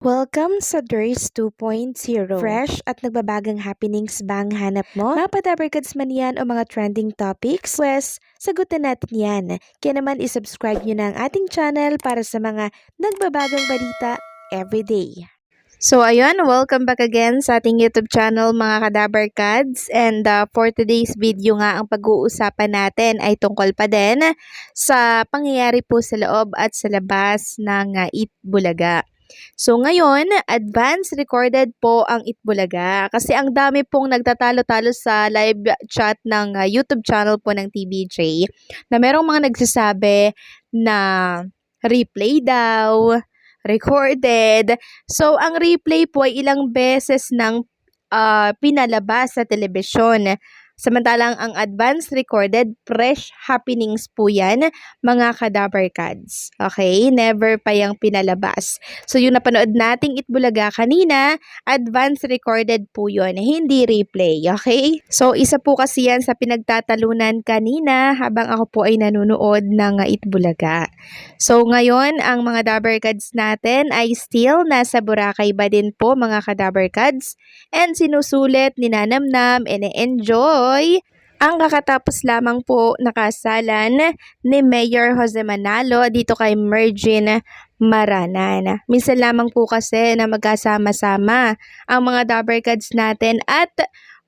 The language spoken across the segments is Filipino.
Welcome sa DRS 2.0. Fresh at nagbabagang happenings bang hanap mo? Mga padabarkads man yan o mga trending topics? Pwes, sagutin natin yan. Kaya naman isubscribe nyo na ang ating channel para sa mga nagbabagang balita everyday. So ayun, welcome back again sa ating YouTube channel mga kadabarkads. And for today's video nga, ang pag-uusapan natin ay tungkol pa din sa pangyayari po sa loob at sa labas ng Eat Bulaga. So ngayon, advance recorded po ang Itbulaga kasi ang dami pong nagtatalo-talo sa live chat ng YouTube channel po ng TBJ na merong mga nagsasabi na replay daw, recorded. So ang replay po ay ilang beses nang pinalabas sa telebisyon. Samantalang ang advance recorded, fresh happenings po yan, mga kadabarkads. Okay? Never pa yung pinalabas. So, yung napanood nating Itbulaga kanina, advance recorded po yun, hindi replay. Okay? So, isa po kasi yan sa pinagtatalunan kanina habang ako po ay nanonood ng Itbulaga. So, ngayon, ang mga dabarkads natin ay still nasa Boracay ba din po, mga kadabarkads? And sinusulit, ninanamnam, ine-enjoy ang kakatapos lamang po nakasalan ni Mayor Jose Manalo dito kay Mergin Maranan. Minsan lamang po kasi na magkasama-sama ang mga dabarkads natin at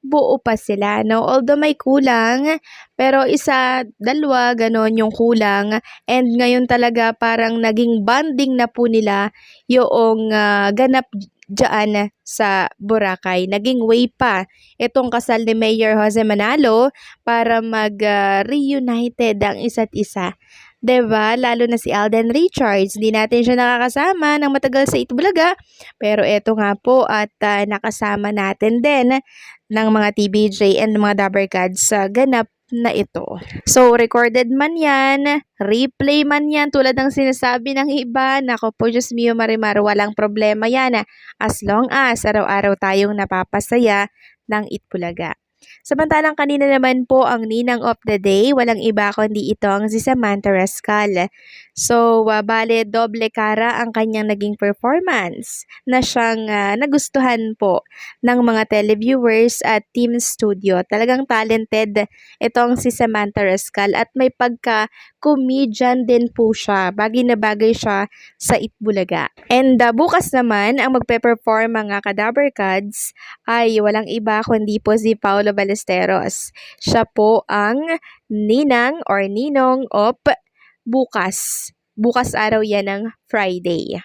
buo pa sila, no? Although may kulang, pero isa, dalawa, ganon yung kulang. And ngayon talaga parang naging bonding na po nila yung ganap dyan sa Boracay. Naging way pa itong kasal ni Mayor Jose Manalo para mag-reunited ang isa't isa. 'Di ba? Lalo na si Alden Richards. Hindi natin siya nakakasama ng matagal sa Itbulaga. Pero eto nga po at nakasama natin din ng mga TBJ and mga Dabarkads sa ganap na ito. So, recorded man yan, replay man yan, tulad ng sinasabi ng iba, nako po, Diyos mio Marimar, walang problema yan. As long as araw-araw tayong napapasaya ng Itbulaga. Samantalang kanina naman po ang ninang of the day, walang iba kundi itong si Samantha Rascal. So, bale doble kara ang kanyang naging performance na siyang nagustuhan po ng mga televiewers at team studio. Talagang talented itong si Samantha Rascal at may pagka-comedian din po siya. Bagay na bagay siya sa Itbulaga. And bukas naman, ang magpe-perform mga Kadabarkads ay walang iba kundi po si Paolo Ballesteros. Siya po ang ninang or ninong of bukas. Bukas araw yan ng Friday.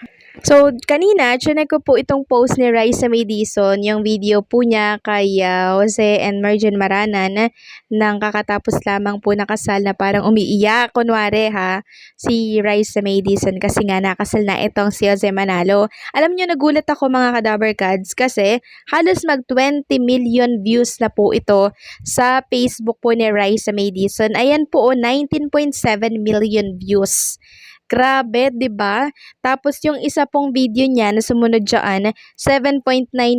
So, kanina, chinek ko po itong post ni Raisa Madison, yung video po niya kay Jose and Mergin Maranan ng kakatapos lamang po nakasal na parang umiiyak, kunwari ha, si Raisa Madison kasi nga nakasal na itong si Jose Manalo. Alam niyo, nagulat ako mga Kadabarkads kasi halos mag 20 million views na po ito sa Facebook po ni Raisa Madison. Ayan po, 19.7 million views. Grabe, 'di ba? Tapos yung isa pong video niya na sumunod diyan, 7.9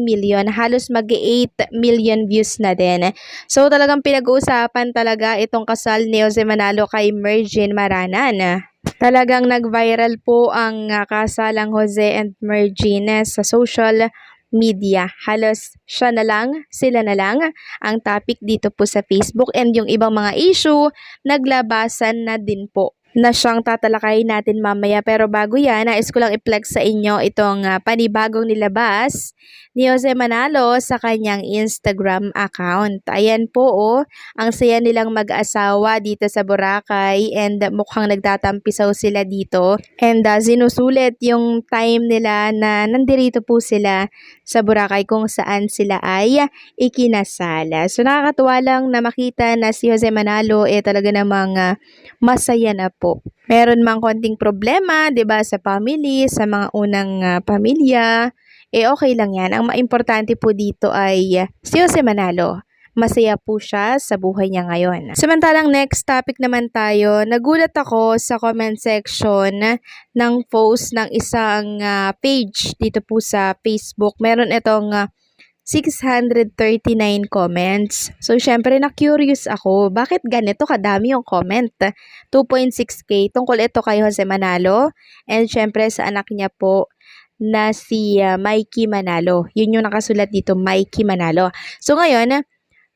million, halos mag-8 million views na din. So talagang pinag-uusapan talaga itong kasal ni Jose Manalo kay Mergin Maranan. Talagang nag-viral po ang kasalang Jose and Mergin sa social media. Halos siya na lang, sila na lang ang topic dito po sa Facebook, and yung ibang mga issue naglabasan na din po na siyang tatalakayin natin mamaya. Pero bago yan, nais ko lang i-flex sa inyo itong panibagong nilabas ni Jose Manalo sa kanyang Instagram account. Ayan po, oh, ang saya nilang mag-asawa dito sa Boracay and mukhang nagtatampisaw sila dito. And sinusulit yung time nila na nandirito po sila sa Boracay kung saan sila ay ikinasal. So nakakatuwa lang na makita na si Jose Manalo talaga namang masaya na po. Meron mang konting problema, 'di ba, sa family, sa mga unang pamilya, okay lang 'yan. Ang maimportante po dito ay si Jose Manalo. Masaya po siya sa buhay niya ngayon. Samantalang next topic naman tayo, nagulat ako sa comment section ng post ng isang page dito po sa Facebook. Meron itong 639 comments. So, syempre, na-curious ako. Bakit ganito kadami yung comment? 2.6K. Tungkol ito kay Jose Manalo. And syempre, sa anak niya po na si Mikey Manalo. Yun yung nakasulat dito, Mikey Manalo. So ngayon,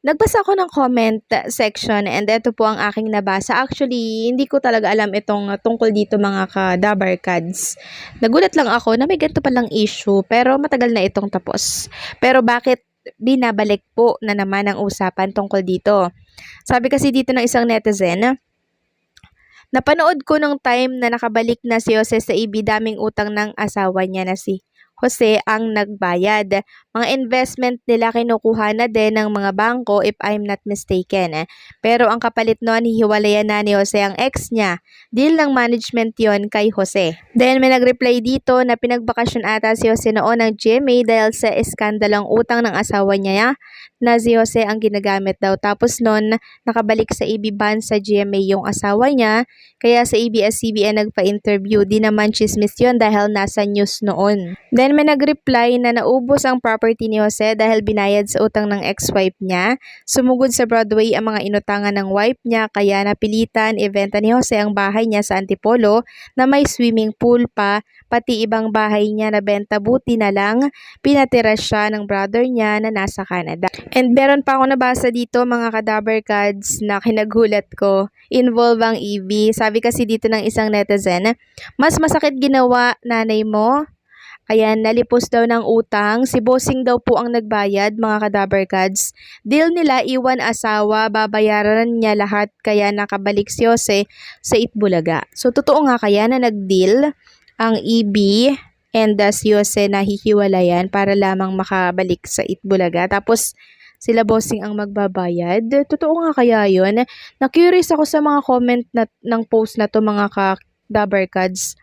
nagbasa ako ng comment section and ito po ang aking nabasa. Actually, hindi ko talaga alam itong tungkol dito mga ka-Dabarkads. Nagulat lang ako na may ganito palang issue pero matagal na itong tapos. Pero bakit binabalik po na naman ang usapan tungkol dito? Sabi kasi dito ng isang netizen, napanood ko nung time na nakabalik na si Jose sa EB, daming utang ng asawa niya na si Jose ang nagbayad. Mga investment nila kinukuha na din ng mga bangko if I'm not mistaken. Pero ang kapalit noon, hihiwalayan na ni Jose ang ex niya. Deal ng management yon kay Jose. Then may nag-reply dito na pinagbakasyon ata si Jose noon ng GMA dahil sa eskandalang utang ng asawa niya na si Jose ang ginagamit daw. Tapos noon, nakabalik sa EB ban sa GMA yung asawa niya. Kaya sa ABS-CBN nagpa-interview. Di naman chismis yun dahil nasa news noon. Then may nag-reply na naubos ang property ni Jose dahil binayad sa utang ng ex-wife niya. Sumugod sa Broadway ang mga inutangan ng wife niya kaya napilitan ibenta ni Jose ang bahay niya sa Antipolo na may swimming pool pa, pati ibang bahay niya na benta, buti na lang pinatira siya ng brother niya na nasa Canada. And meron pa ako nabasa dito mga ka-Dabarkads na kinagulat ko, involve ang EB. Sabi kasi dito ng isang netizen, mas masakit ginawa nanay mo. Ayan, nalipos daw ng utang. Si Bossing daw po ang nagbayad, mga ka-Dabarkads. Deal nila, iwan asawa, babayaran niya lahat, kaya nakabalik si Jose sa Itbulaga. So, totoo nga kaya na nag-deal ang EB and si Jose na hihiwalayan para lamang makabalik sa Itbulaga. Tapos, sila Bossing ang magbabayad. Totoo nga kaya yun? Na-curious ako sa mga comment ng post na to mga ka-Dabarkads.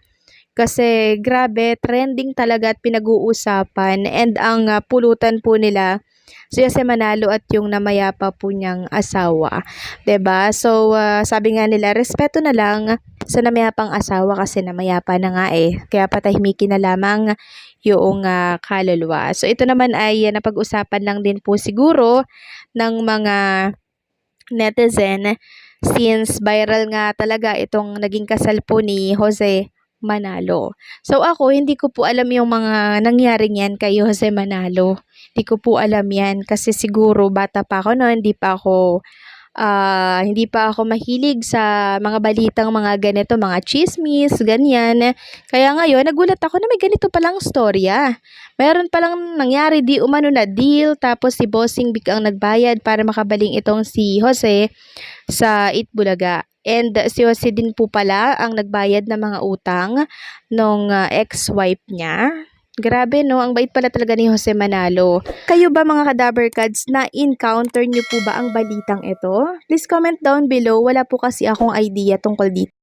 Kasi grabe, trending talaga at pinag-uusapan and ang pulutan po nila si Jose Manalo at yung namayapa po niyang asawa. 'Di ba? So sabi nga nila, respeto na lang sa namayapang asawa kasi namayapa na nga eh. Kaya patahimikin na lamang yung kaluluwa. So ito naman ay napag-usapan lang din po siguro ng mga netizen since viral nga talaga itong naging kasal po ni Jose Manalo. So ako, hindi ko po alam yung mga nangyaring yan kay Jose Manalo. Hindi ko po alam yan kasi siguro bata pa ako noon, hindi pa ako mahilig sa mga balitang mga ganito, mga chismis, ganyan. Kaya ngayon, nagulat ako na may ganito palang storya. Meron palang nangyari di umano na deal, tapos si Bossing biglang nagbayad para makabaling itong si Jose sa Itbulaga. And si Jose din po pala ang nagbayad ng mga utang nung ex-wife niya. Grabe no, ang bait pala talaga ni Jose Manalo. Kayo ba mga ka-Dabarkads, na-encounter niyo po ba ang balitang ito? Please comment down below, wala po kasi akong idea tungkol dito.